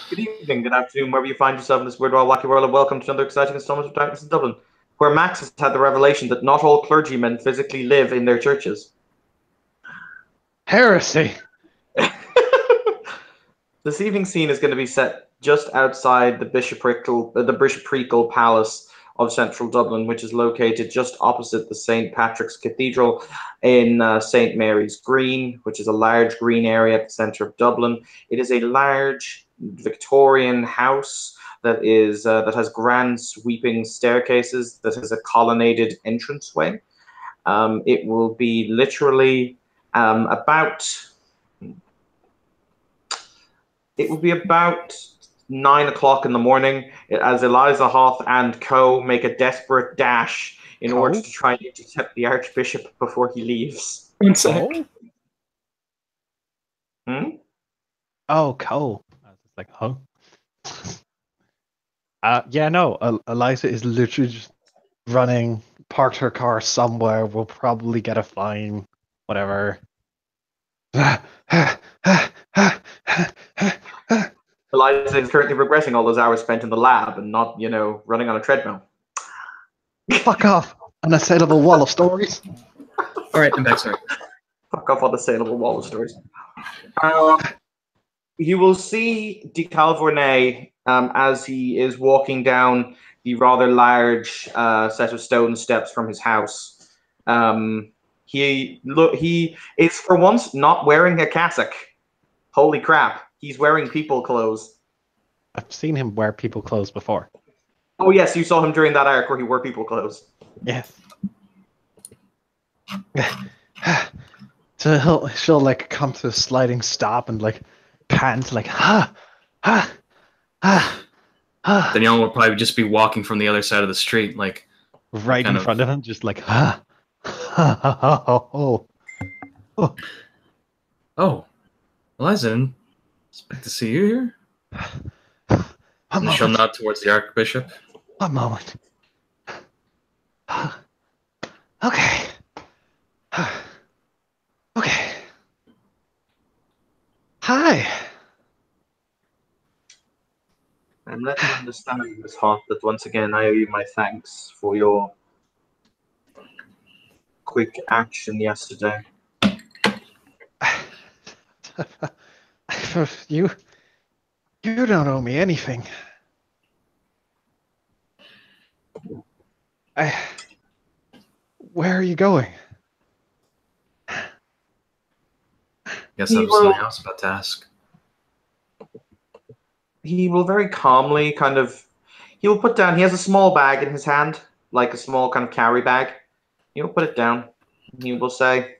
Good evening, good afternoon, wherever you find yourself in this weird, wild, wacky world, and welcome to another exciting installment of Darkness in Dublin, where Max has had the revelation that not all clergymen physically live in their churches. Heresy! This evening's scene is going to be set just outside the bishoprical palace of central Dublin, which is located just opposite the St. Patrick's Cathedral in St. Mary's Green, which is a large green area at the centre of Dublin. It is a large Victorian house that has grand sweeping staircases, that has a colonnaded entranceway. It will be literally about 9 o'clock in the morning as Eliza Hoth and co. make a desperate dash in order to try and intercept the Archbishop before he leaves. One sec. Oh, Cole. I was just like, huh? Eliza is literally just running, parked her car somewhere, will probably get a fine, whatever. Eliza is currently regretting all those hours spent in the lab and not, running on a treadmill. Fuck off! Unassailable wall of stories. All right, I'm back. Sorry. Fuck off on the saleable wall of stories. You will see De Calvornay as he is walking down the rather large set of stone steps from his house. He is for once not wearing a cassock. Holy crap! He's wearing people clothes. I've seen him wear people clothes before. Oh yes, you saw him during that arc where he wore people clothes. Yes. So she'll like come to a sliding stop and like pant like Danielle will probably just be walking from the other side of the street, like right in front of him, just like Oh, Eliza, didn't expect to see you here. And she'll nod towards the Archbishop. One moment. Okay. Okay. Hi. And let me understand, Miss Hart, that once again I owe you my thanks for your quick action yesterday. You don't owe me anything. Where are you going? Guess that was something I was about to ask. He will very calmly he will put down, he has a small bag in his hand, like a small kind of carry bag. He will put it down. He will say,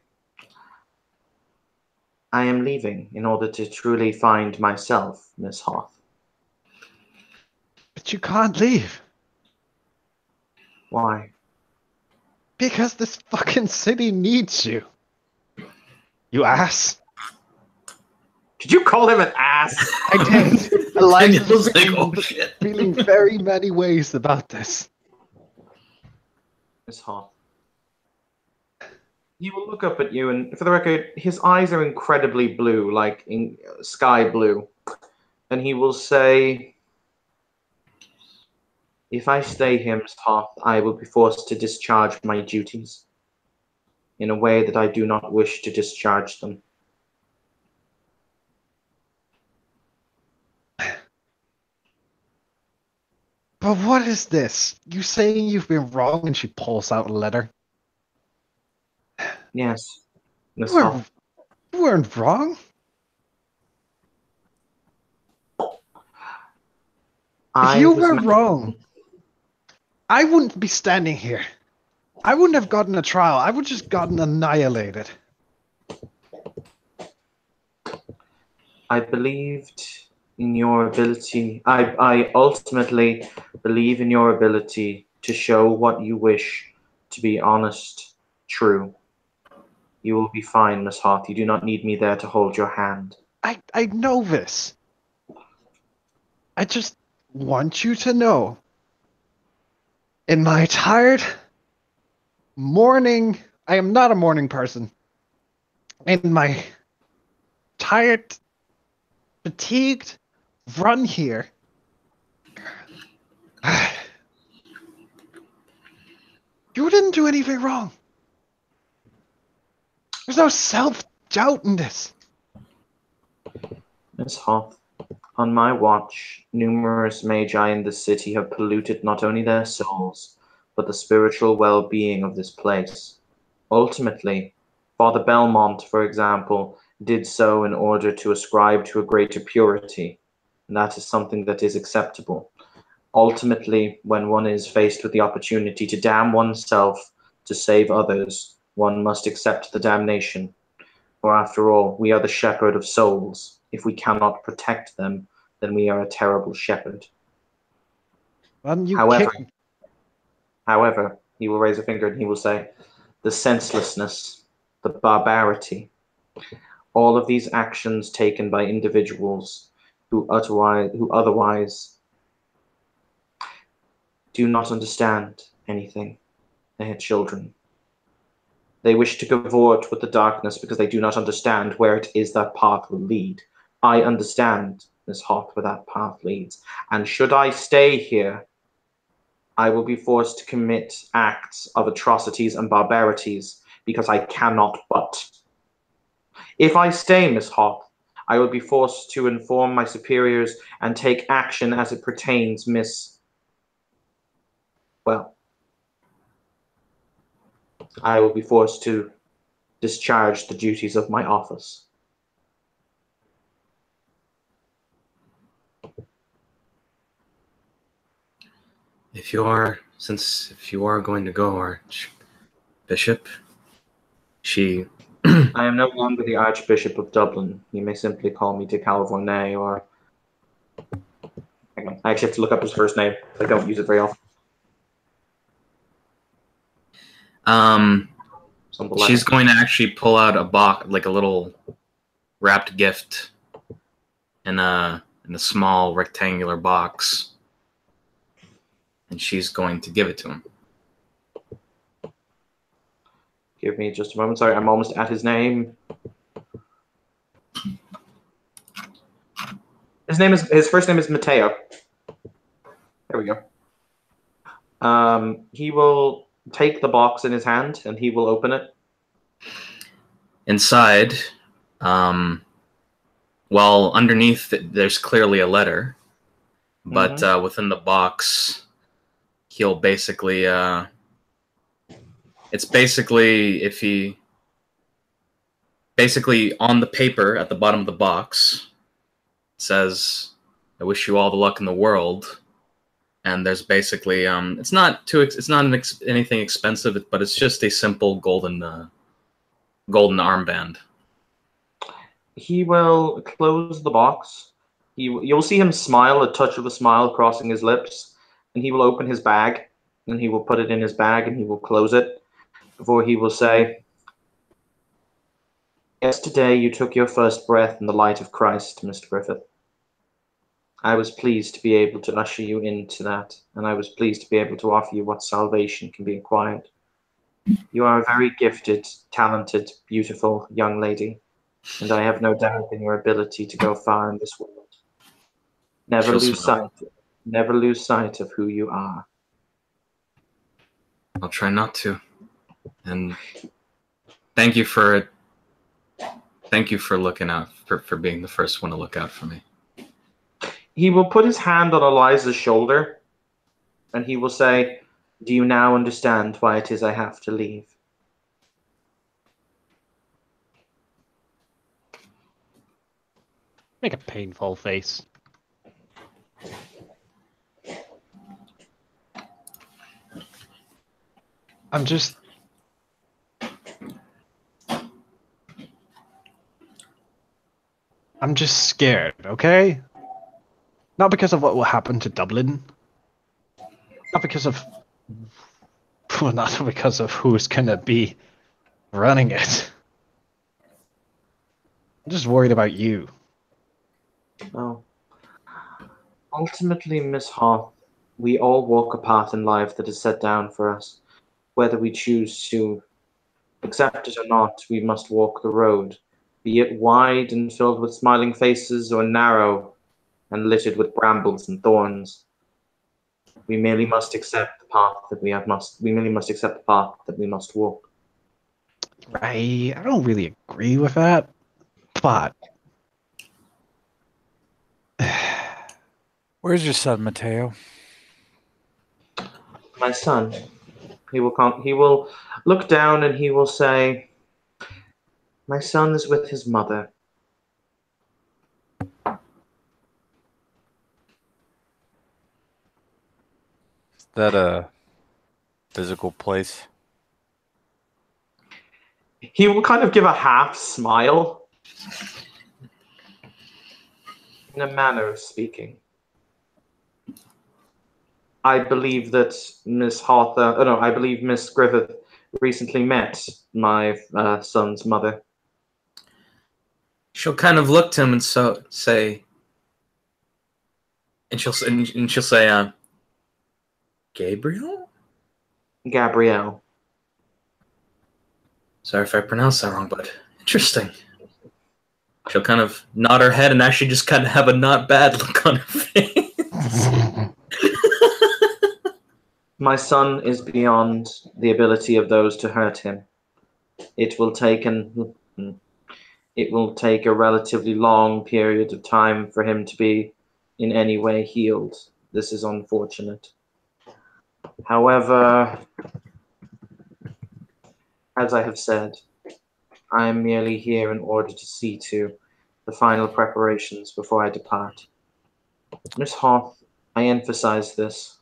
I am leaving in order to truly find myself, Miss Hoth. But you can't leave. Why? Because this fucking city needs you. You ass. Did you call him an ass? I did. Eliza's like, oh, shit. Feeling very many ways about this. Miss Hoth. He will look up at you, and for the record, his eyes are incredibly blue, like in sky blue. And he will say, if I stay here, Miss Hoth, I will be forced to discharge my duties in a way that I do not wish to discharge them. But what is this? You saying you've been wrong? And she pulls out a letter. Yes, Miss You Hoth. weren't wrong. If you were wrong, I wouldn't be standing here. I wouldn't have gotten a trial. I would just gotten annihilated. I believed in your ability. I ultimately believe in your ability to show what you wish to be honest, true. You will be fine, Miss Hoth. You do not need me there to hold your hand. I know this. I just want you to know. In my tired morning, I am not a morning person. In my tired, fatigued run here. You didn't do anything wrong. There's no self-doubt in this. Miss Hoth, on my watch, numerous magi in this city have polluted not only their souls, but the spiritual well-being of this place. Ultimately, Father Belmont, for example, did so in order to ascribe to a greater purity, and that is something that is acceptable. Ultimately, when one is faced with the opportunity to damn oneself to save others, one must accept the damnation. For after all, we are the shepherd of souls. If we cannot protect them, then we are a terrible shepherd. However, he will raise a finger and he will say, the senselessness, the barbarity, all of these actions taken by individuals who otherwise do not understand anything. They are children. They wish to cavort with the darkness because they do not understand where it is that path will lead. I understand, Miss Hoth, where that path leads. And should I stay here, I will be forced to commit acts of atrocities and barbarities because I cannot but. If I stay, Miss Hoth, I will be forced to inform my superiors and take action as it pertains, I will be forced to discharge the duties of my office. If you are going to go, Archbishop, I am no longer the Archbishop of Dublin. You may simply call me de Calvornet, or I actually have to look up his first name. I don't use it very often. She's going to actually pull out a box, like a little wrapped gift, in a small rectangular box, and she's going to give it to him. Give me just a moment. Sorry, I'm almost at his name. His first name is Matteo. There we go. He will take the box in his hand and he will open it. Inside, underneath there's clearly a letter, but within the box, he'll basically it's basically on the paper at the bottom of the box, it says, "I wish you all the luck in the world." And there's basically it's not anything expensive, but it's just a simple golden armband. He will close the box. You'll see him smile, a touch of a smile crossing his lips, and he will open his bag, and he will put it in his bag, and he will close it, before he will say, "Yesterday you took your first breath in the light of Christ, Mr. Griffith. I was pleased to be able to usher you into that, and I was pleased to be able to offer you what salvation can be acquired. You are a very gifted, talented, beautiful young lady, and I have no doubt in your ability to go far in this world. Never lose sight of who you are." I'll try not to. And thank you for looking out, for being the first one to look out for me. He will put his hand on Eliza's shoulder, and he will say, "Do you now understand why it is I have to leave?" Make a painful face. I'm just scared, okay? Not because of what will happen to Dublin. Not because of who's gonna be running it. I'm just worried about you. Oh. Ultimately, Miss Hoth, we all walk a path in life that is set down for us. Whether we choose to accept it or not, we must walk the road, be it wide and filled with smiling faces or narrow and littered with brambles and thorns. We merely must accept the path that we merely must accept the path that we must walk. Right. I don't really agree with that, but Where's your son, Mateo? My son, he will look down and he will say, my son is with his mother. Is that a physical place? He will kind of give a half smile in a manner of speaking. I believe that I believe Miss Griffith recently met my son's mother. She'll kind of look to him and say, and she'll say, Gabriel? Gabrielle. Sorry if I pronounced that wrong, but interesting. She'll kind of nod her head and actually just kind of have a not bad look on her face. My son is beyond the ability of those to hurt him. It will take a relatively long period of time for him to be in any way healed. This is unfortunate. However, as I have said, I am merely here in order to see to the final preparations before I depart. Miss Hoth, I emphasize this.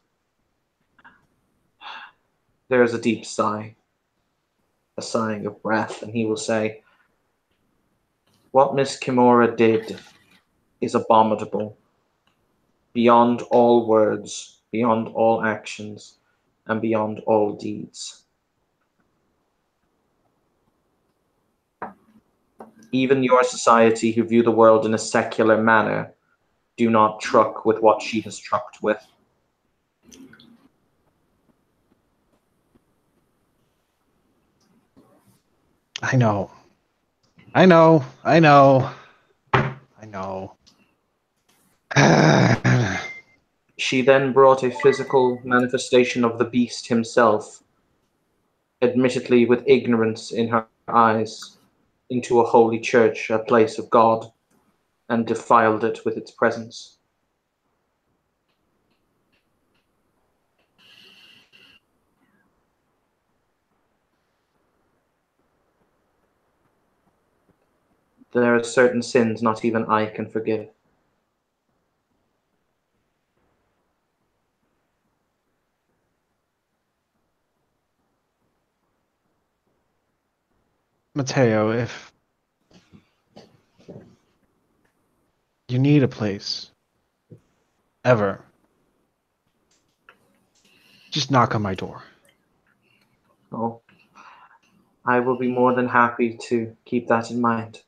There is a deep sigh, a sighing of breath, and he will say, what Miss Kimura did is abominable, beyond all words, beyond all actions, and beyond all deeds. Even your society, who view the world in a secular manner, do not truck with what she has trucked with. I know. She then brought a physical manifestation of the beast himself, admittedly with ignorance in her eyes, into a holy church, a place of God, and defiled it with its presence. There are certain sins not even I can forgive. Mateo, if you need a place, ever, just knock on my door. Oh, I will be more than happy to keep that in mind.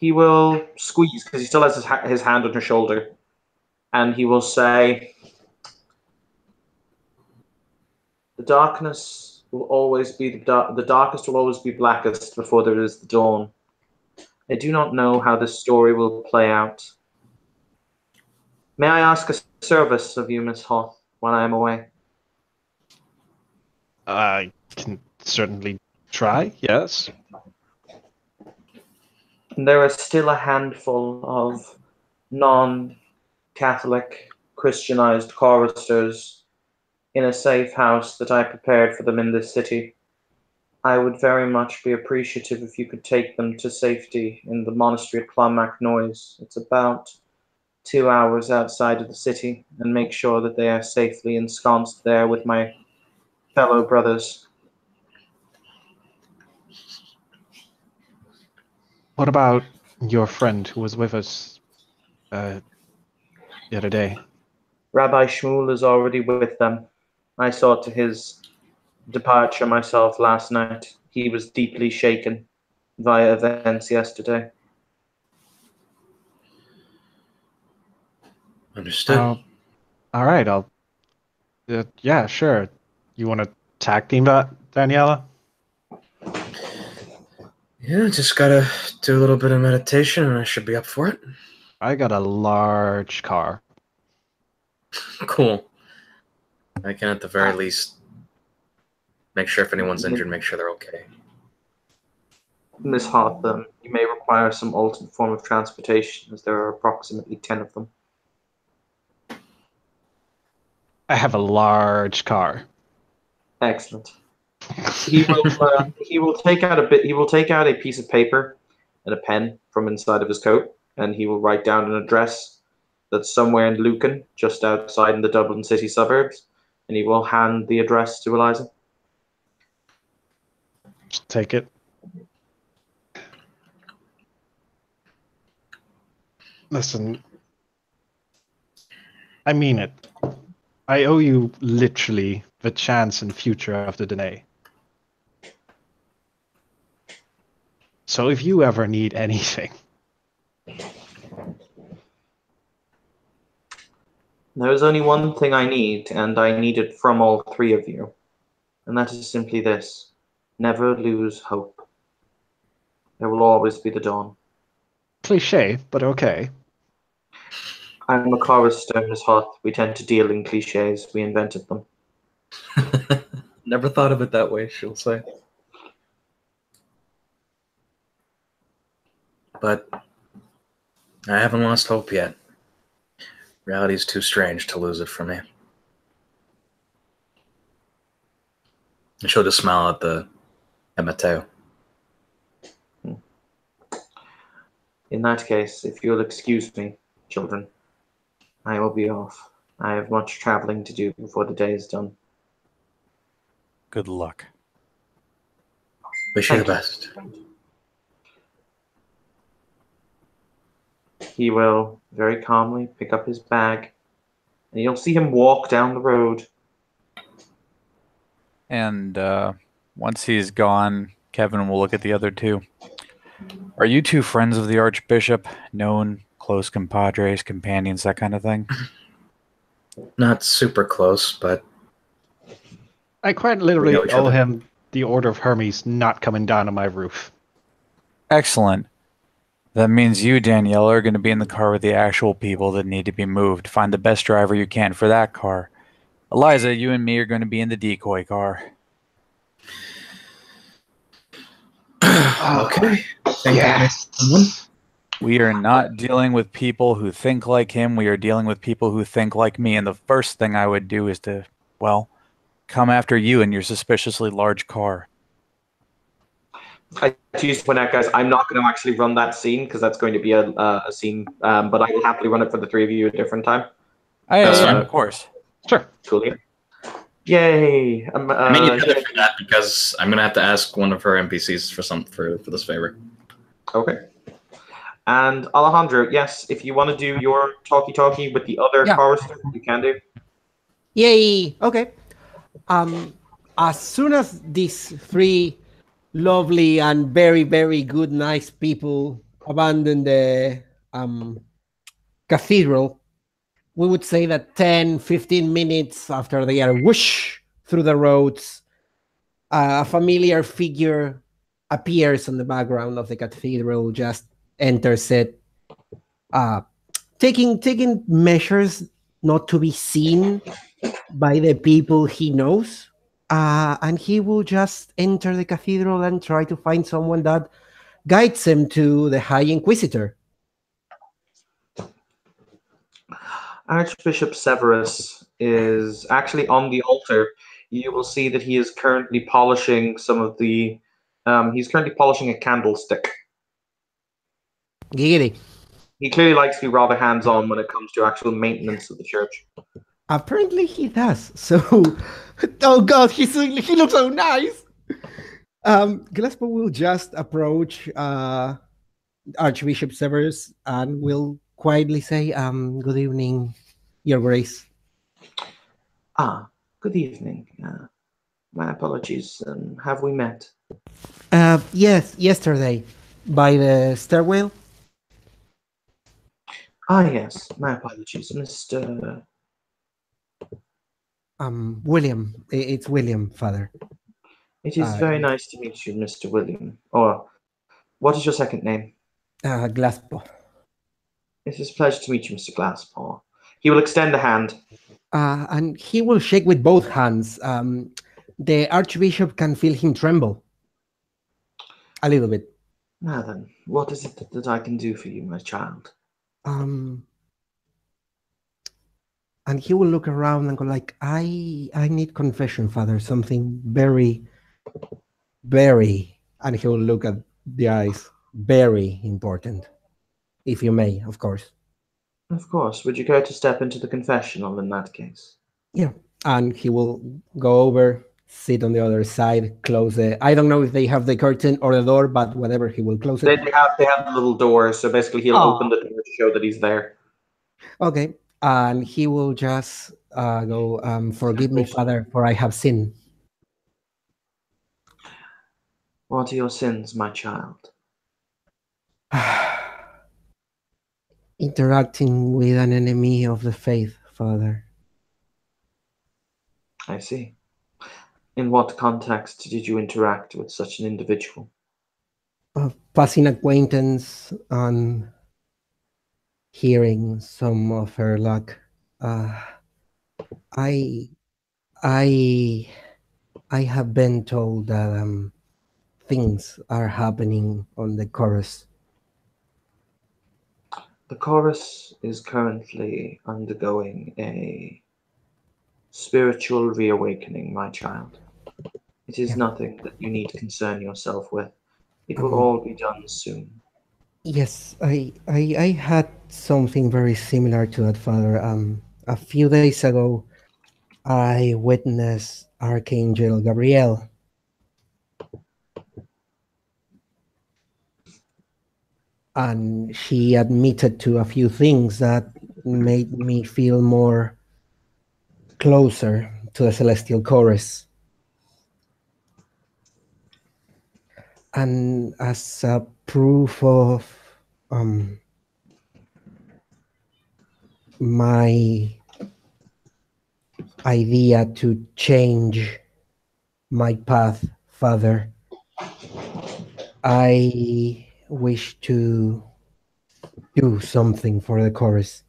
He will squeeze, because he still has his hand on her shoulder, and he will say, the darkness will always be the darkest will always be blackest before there is the dawn. I do not know how this story will play out. May I ask a service of you, Miss Hoth, while I am away? I can certainly try, yes. There are still a handful of non-Catholic Christianized choristers in a safe house that I prepared for them in this city. I would very much be appreciative if you could take them to safety in the monastery at Clonmac Noise. It's about 2 hours outside of the city, and make sure that they are safely ensconced there with my fellow brothers. What about your friend who was with us the other day? Rabbi Shmuel is already with them. I saw to his departure myself last night. He was deeply shaken via events yesterday. Understood. All right, I'll... yeah, sure. You want to tag team that, Daniela? Yeah, just gotta do a little bit of meditation and I should be up for it. I got a large car. Cool. I can at the very least make sure if anyone's injured, make sure they're okay. Miss Hart, you may require some alternate form of transportation, as there are approximately 10 of them. I have a large car. Excellent. He will take out a piece of paper and a pen from inside of his coat, and he will write down an address that's somewhere in Lucan, just outside in the Dublin city suburbs, and he will hand the address to Eliza. Just take it. Listen, I mean it. I owe you literally the chance and future of the Danae. So if you ever need anything... There's only one thing I need, and I need it from all three of you. And that is simply this. Never lose hope. There will always be the dawn. Cliché, but okay. I'm a chorister, Miss Hart. We tend to deal in cliches. We invented them. Never thought of it that way, she'll say. But I haven't lost hope yet. Reality's too strange to lose it for me. And she'll just smile at Matteo. In that case, if you'll excuse me, children, I will be off. I have much traveling to do before the day is done. Good luck. Wish you the Thank you. best. He will very calmly pick up his bag, and you'll see him walk down the road. And once he's gone, Kevin will look at the other two. Are you two friends of the Archbishop? Known, close compadres, companions, that kind of thing? Not super close, but I quite literally We know each owe other. him the Order of Hermes not coming down on my roof. Excellent. That means you, Danielle, are going to be in the car with the actual people that need to be moved. Find the best driver you can for that car. Eliza, you and me are going to be in the decoy car. okay. Yes. We are not dealing with people who think like him. We are dealing with people who think like me. And the first thing I would do is to, well, come after you in your suspiciously large car. I choose to point out, guys, I'm not going to actually run that scene because that's going to be a scene, but I will happily run it for the three of you at a different time. That's fine. Of course. Sure. Cool. Yeah. Yay! I mean, you did it for that because I'm gonna have to ask one of her NPCs for this favor. Okay. And Alejandro, yes, if you want to do your talkie with the other Yeah. chorister, you can do. Yay! Okay. As soon as these three lovely and very, very good, nice people abandon the cathedral, we would say that 10, 15 minutes after they are whoosh through the roads, a familiar figure appears on the background of the cathedral, just enters it, taking measures not to be seen by the people he knows. And he will just enter the cathedral and try to find someone that guides him to the High Inquisitor. Archbishop Severus is actually on the altar. You will see that he is currently polishing some of the. He's currently polishing a candlestick. Giggity. He clearly likes to be rather hands-on when it comes to actual maintenance of the church. Apparently he does. So, oh god, he looks so nice. Gillespie will just approach Archbishop Severus and will quietly say, "Good evening, Your Grace." Good evening. My apologies. Have we met? Yes, yesterday, by the stairwell. Yes. My apologies, Mr. William. It's William, Father. It is very nice to meet you, Mr. William. Or, what is your second name? Glaspo. It is a pleasure to meet you, Mr. Glasspaw. He will extend a hand. And he will shake with both hands. The Archbishop can feel him tremble a little bit. Now then, what is it that I can do for you, my child? And he will look around and go like, I need confession, Father, something very, very, and he will look at the eyes, very important, if you may, of course. Of course. Would you care to step into the confessional in that case? Yeah. And he will go over, sit on the other side, close the, I don't know if they have the curtain or the door, but whatever, he will close it. They have the little door, so basically he'll open the door to show that he's there. Okay. And he will just go, forgive me, Father, for I have sinned. What are your sins, my child? Interacting with an enemy of the faith, Father. I see. In what context did you interact with such an individual? Passing acquaintance and hearing some of her luck. I have been told that things are happening on the chorus. The chorus is currently undergoing a spiritual reawakening, my child. It is nothing that you need to concern yourself with. It will all be done soon. Yes, I had something very similar to that, Father. A few days ago, I witnessed Archangel Gabriel. And she admitted to a few things that made me feel more closer to the Celestial Chorus. And as a proof of my idea to change my path, Father, I wish to do something for the chorus.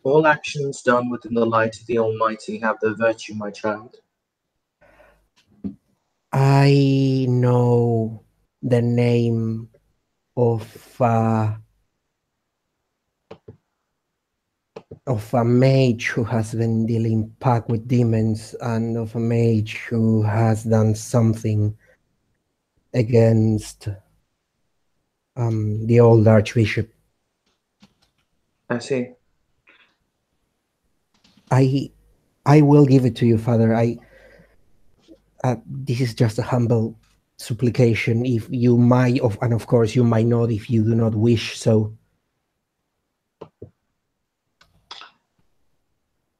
All actions done within the light of the Almighty have their virtue, my child. I know the name of a mage who has been dealing pack with demons, and of a mage who has done something against the old Archbishop. I see. I will give it to you, Father. This is just a humble supplication. If you might, and of course you might not if you do not wish so.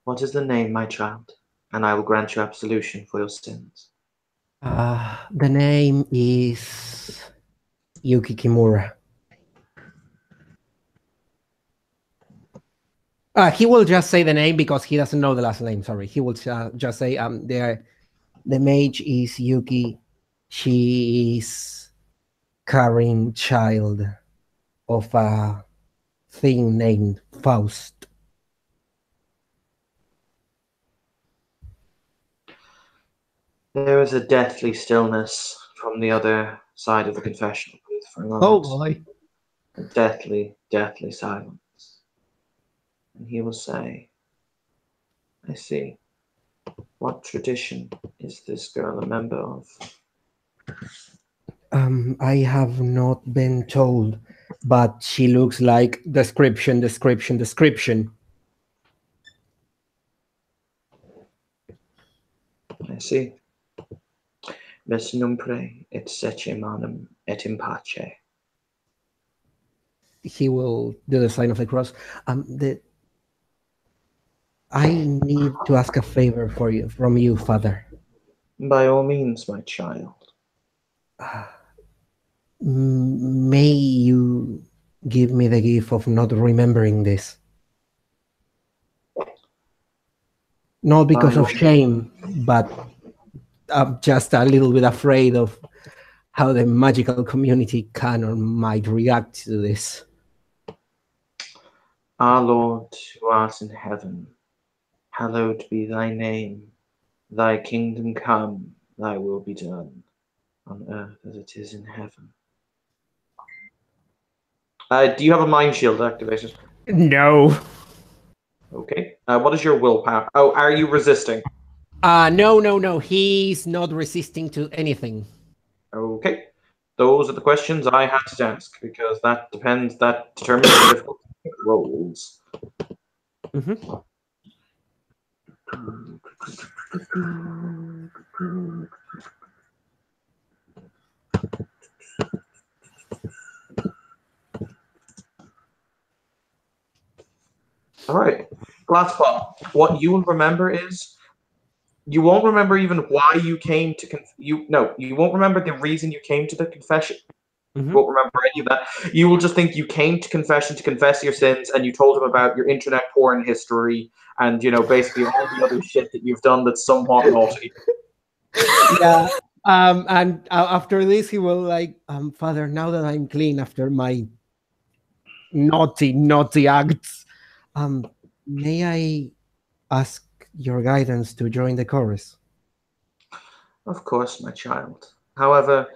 What is the name, my child? And I will grant you absolution for your sins. The name is Yuki Kimura. He will just say the name because he doesn't know the last name. Sorry, he will just say the mage is Yuki. She is carrying child of a thing named Faust. There is a deathly stillness from the other side of the confessional booth for a moment. Oh boy. A deathly, deathly silence. And he will say, I see. What tradition is this girl a member of? I have not been told, but she looks like description. I see. Ves numpre et sece manum et in pace. He will do the sign of the cross. I need to ask a favor from you, Father. By all means, my child. May you give me the gift of not remembering this. Not because of shame, but I'm just a little bit afraid of how the magical community can or might react to this. Our Lord, who art in heaven, hallowed be thy name. Thy kingdom come, thy will be done, on earth as it is in heaven. Do you have a mind shield activated? No. Okay. What is your willpower? Oh, are you resisting? No. He's not resisting to anything. Okay. Those are the questions I had to ask because that determines the difficulty of rolls. Mm-hmm. All right. Glasspaw, what you will remember is you won't remember even why you came to you won't remember the reason you came to the confession. Mm-hmm. You won't remember any of that. You will just think you came to confession to confess your sins, and you told him about your internet porn history and basically all the other shit that you've done that's somewhat naughty. Yeah. And after this, he will like, Father, now that I'm clean after my naughty acts, may I ask your guidance to join the chorus? Of course, my child. However,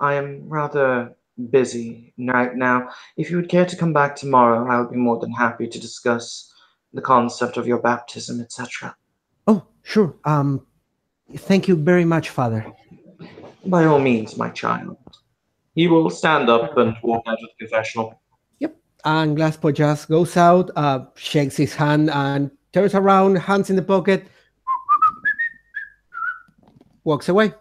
I am rather busy right now. If you would care to come back tomorrow, I would be more than happy to discuss the concept of your baptism, etc. Oh, sure. Thank you very much, Father. By all means, my child. He will stand up and walk out of the confessional. Yep. And Glasspaw just goes out, shakes his hand, and turns around, hands in the pocket, walks away.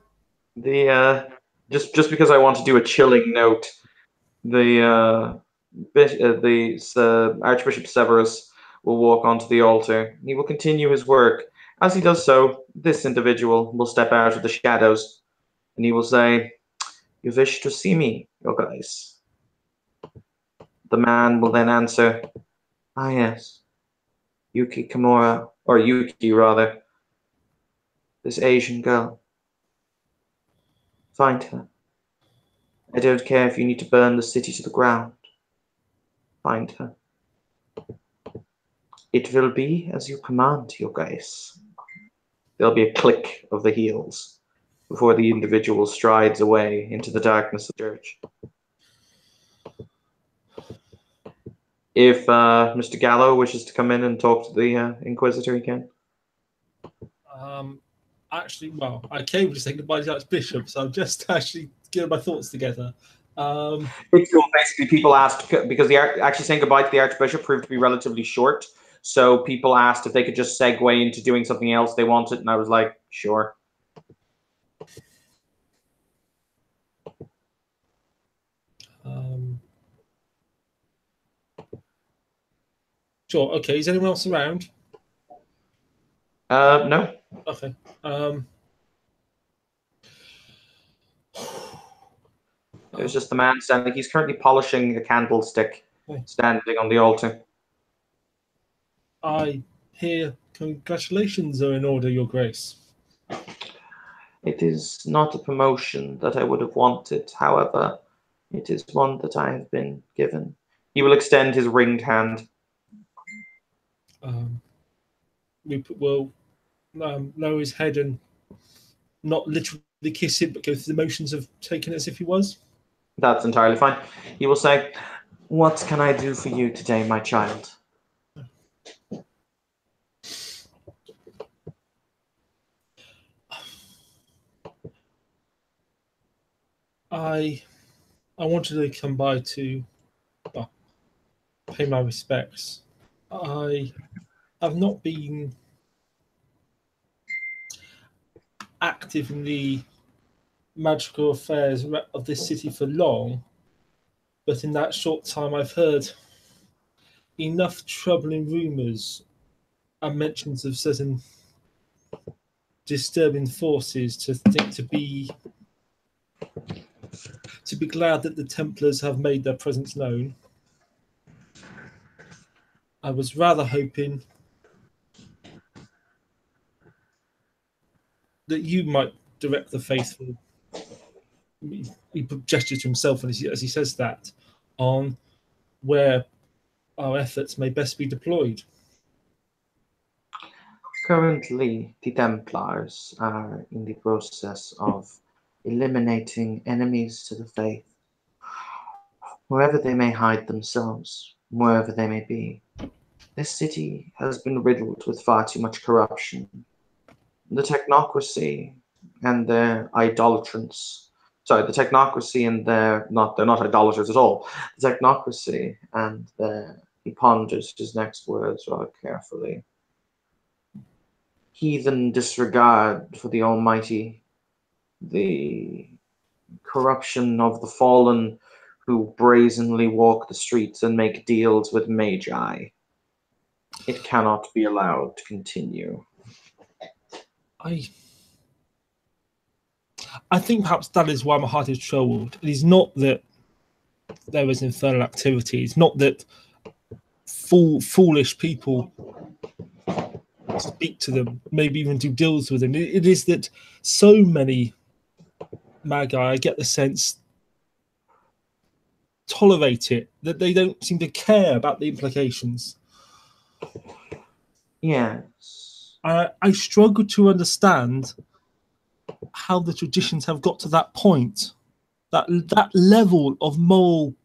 Just because I want to do a chilling note, the Archbishop Severus will walk onto the altar. He will continue his work. As he does so, this individual will step out of the shadows, and he will say, "You wish to see me, your guys?" The man will then answer, "Ah, yes. Yuki Kimura, or Yuki rather. This Asian girl. Find her. I don't care if you need to burn the city to the ground. Find her. It will be as you command, your guys." There'll be a click of the heels before the individual strides away into the darkness of the church. If Mr. Gallo wishes to come in and talk to the Inquisitor, he can. Actually, well, I came to say goodbye to the Archbishop, so I'm just actually getting my thoughts together. It's cool. Basically, people asked, because actually saying goodbye to the Archbishop proved to be relatively short, so people asked if they could just segue into doing something else they wanted, and I was like, sure. Sure. Okay. Is anyone else around? No. Okay. There's just the man standing. He's currently polishing a candlestick, standing on the altar. I hear congratulations are in order, Your Grace. It is not a promotion that I would have wanted. However, it is one that I have been given. He will extend his ringed hand. We will lower his head and not literally kiss him, but go through the motions of taking it as if he was. That's entirely fine. He will say, "What can I do for you today, my child?" I wanted to come by to pay my respects. I have not been active in the magical affairs of this city for long, but in that short time I've heard enough troubling rumours and mentions of certain disturbing forces to be glad that the Templars have made their presence known. I was rather hoping that you might direct the faithful he gestures to himself as he says that, on where our efforts may best be deployed. Currently, the Templars are in the process of eliminating enemies to the faith, wherever they may hide themselves, wherever they may be. This city has been riddled with far too much corruption. The technocracy and their idolatrance. Sorry, the technocracy and they're not idolaters at all. The technocracy and their, he ponders his next words rather carefully. Heathen disregard for the Almighty, the corruption of the fallen who brazenly walk the streets and make deals with magi. It cannot be allowed to continue. I think perhaps that is why my heart is troubled. It is not that there is infernal activity. It's not that foolish people speak to them, maybe even do deals with them. It is that so many magi, I get the sense, tolerate it, that they don't seem to care about the implications. Yes. I struggle to understand how the traditions have got to that point, that level of moral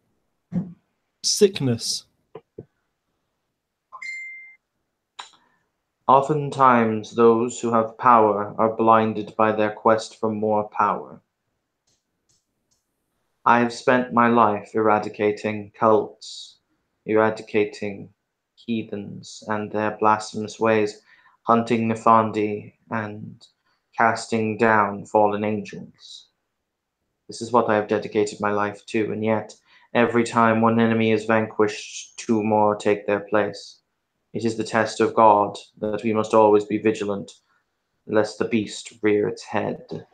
sickness. Oftentimes, those who have power are blinded by their quest for more power. I have spent my life eradicating cults, eradicating heathens and their blasphemous ways, hunting Nefandi and casting down fallen angels. This is what I have dedicated my life to, and yet, every time one enemy is vanquished, two more take their place. It is the test of God that we must always be vigilant, lest the beast rear its head.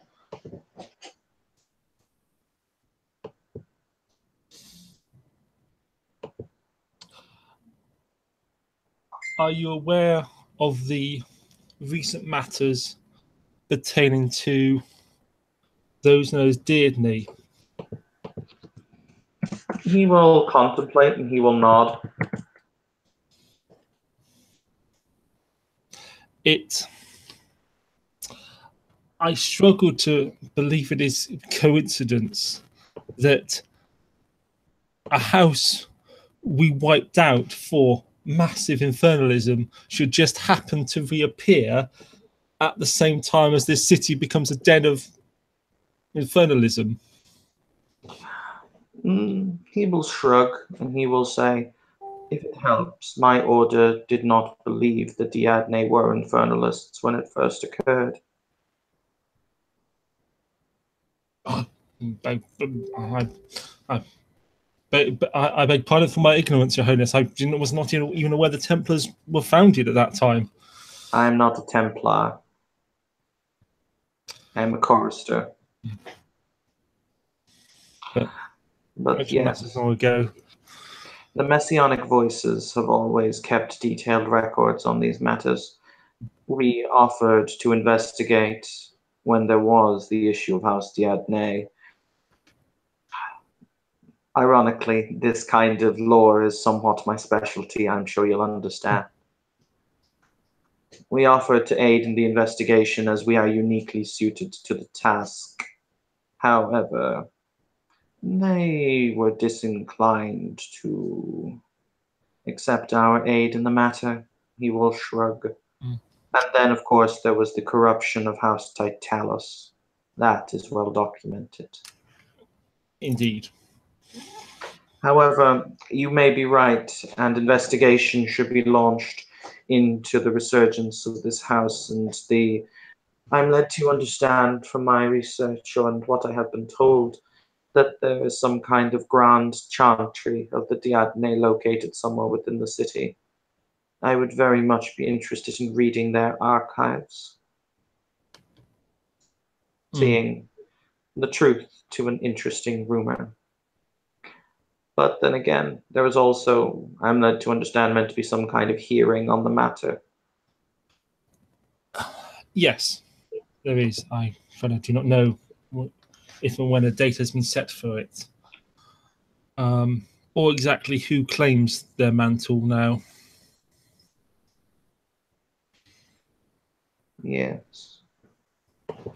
Are you aware of the recent matters pertaining to those known as Deirdre? He will contemplate and he will nod. I struggle to believe it is coincidence that a house we wiped out for massive infernalism should just happen to reappear at the same time as this city becomes a den of infernalism. He will shrug and he will say, if it helps, my order did not believe the Diadne were infernalists when it first occurred. I beg pardon for my ignorance, Your Highness. I was not even aware the Templars were founded at that time. I am not a Templar. I am a chorister. But yes, long ago. The Messianic Voices have always kept detailed records on these matters. We offered to investigate when there was the issue of House Diadne. Ironically, this kind of lore is somewhat my specialty, I'm sure you'll understand. We offered to aid in the investigation as we are uniquely suited to the task. However, they were disinclined to accept our aid in the matter. He will shrug. And then, of course, there was the corruption of House Titalos. That is well documented. Indeed. However, you may be right, and investigation should be launched into the resurgence of this house and I'm led to understand from my research and what I have been told that there is some kind of grand chantry of the Diadne located somewhere within the city. I would very much be interested in reading their archives, seeing the truth to an interesting rumor. But then again, there is also, I'm led to understand, meant to be some kind of hearing on the matter. Yes, there is. I do not know if and when a date has been set for it. Or exactly who claims their mantle now. Yes.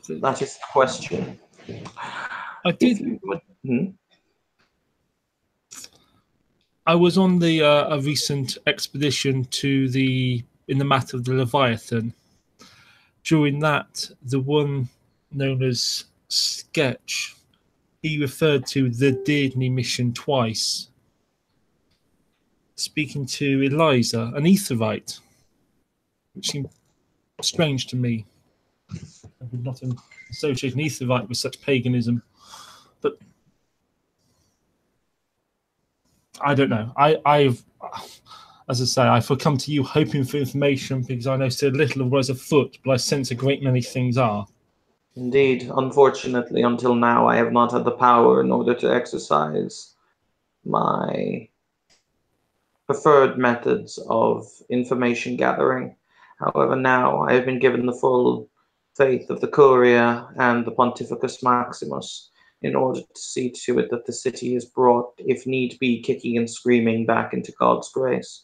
That is the question. I was on a recent expedition in the matter of the Leviathan. During that, the one known as Sketch, he referred to the Deirdre mission twice, speaking to Eliza, an Aetheryte, which seemed strange to me. I would not associate an Aetheryte with such paganism, but I don't know. As I say, I've come to you hoping for information because I know so little of what is afoot, but I sense a great many things are. Indeed, unfortunately, until now, I have not had the power in order to exercise my preferred methods of information gathering. However, now I have been given the full faith of the Curia and the Pontificus Maximus in order to see to it that the city is brought, if need be, kicking and screaming back into God's grace.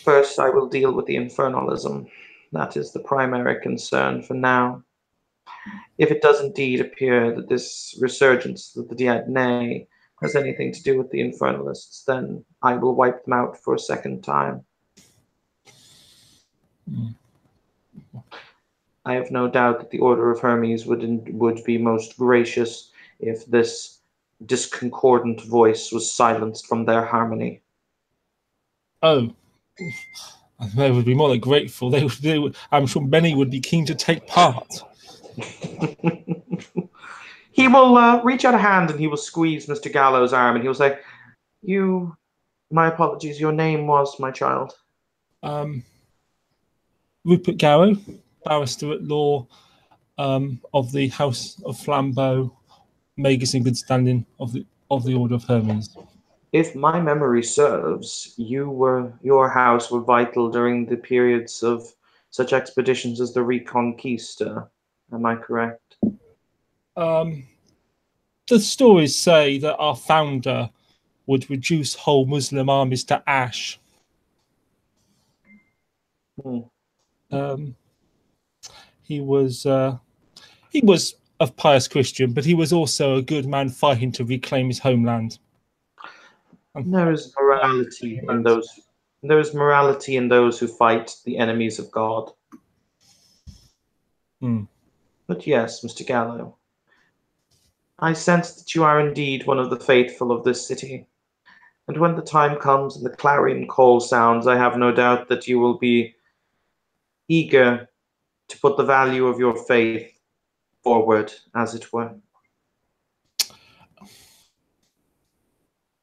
First, I will deal with the infernalism. That is the primary concern for now. If it does indeed appear that this resurgence of the Diadne has anything to do with the infernalists, then I will wipe them out for a second time. I have no doubt that the Order of Hermes would be most gracious if this discordant voice was silenced from their harmony. Oh, they would be more than grateful. I'm sure many would be keen to take part. He will reach out a hand and he will squeeze Mr. Gallo's arm and he will say, my apologies, your name was, my child? Rupert Garrow, barrister at law of the House of Flambeau, Magus in good standing of the Order of Hermes. If my memory serves, your house were vital during the periods of such expeditions as the Reconquista. Am I correct? The stories say that our founder would reduce whole Muslim armies to ash. He was a pious Christian, but he was also a good man fighting to reclaim his homeland. There is morality in those. There is morality in those who fight the enemies of God. But yes, Mr. Gallo, I sense that you are indeed one of the faithful of this city. And when the time comes and the clarion call sounds, I have no doubt that you will be eager to put the value of your faith forward, as it were.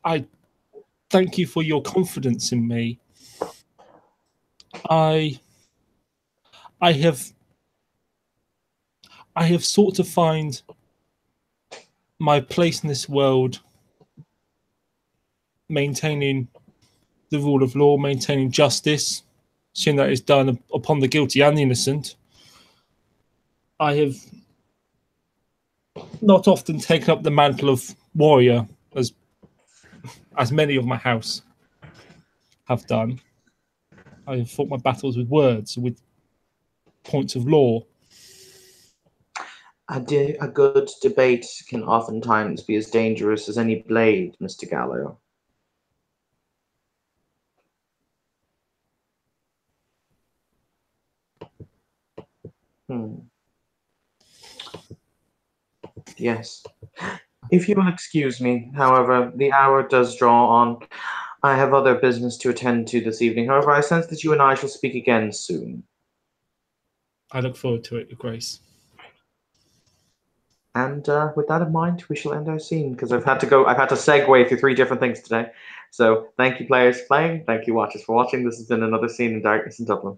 I thank you for your confidence in me. I have sought to find my place in this world, maintaining the rule of law, maintaining justice, seeing that it's done upon the guilty and the innocent. I have not often taken up the mantle of warrior, as many of my house have done. I have fought my battles with words, with points of law. A good debate can oftentimes be as dangerous as any blade, Mr. Gallo. Yes. If you will excuse me, however, the hour does draw on. I have other business to attend to this evening. However, I sense that you and I shall speak again soon. I look forward to it, Your Grace. And with that in mind, we shall end our scene because I've had to segue through 3 different things today. So thank you, players, for playing. Thank you, watchers, for watching. This has been another scene in Darkness in Dublin.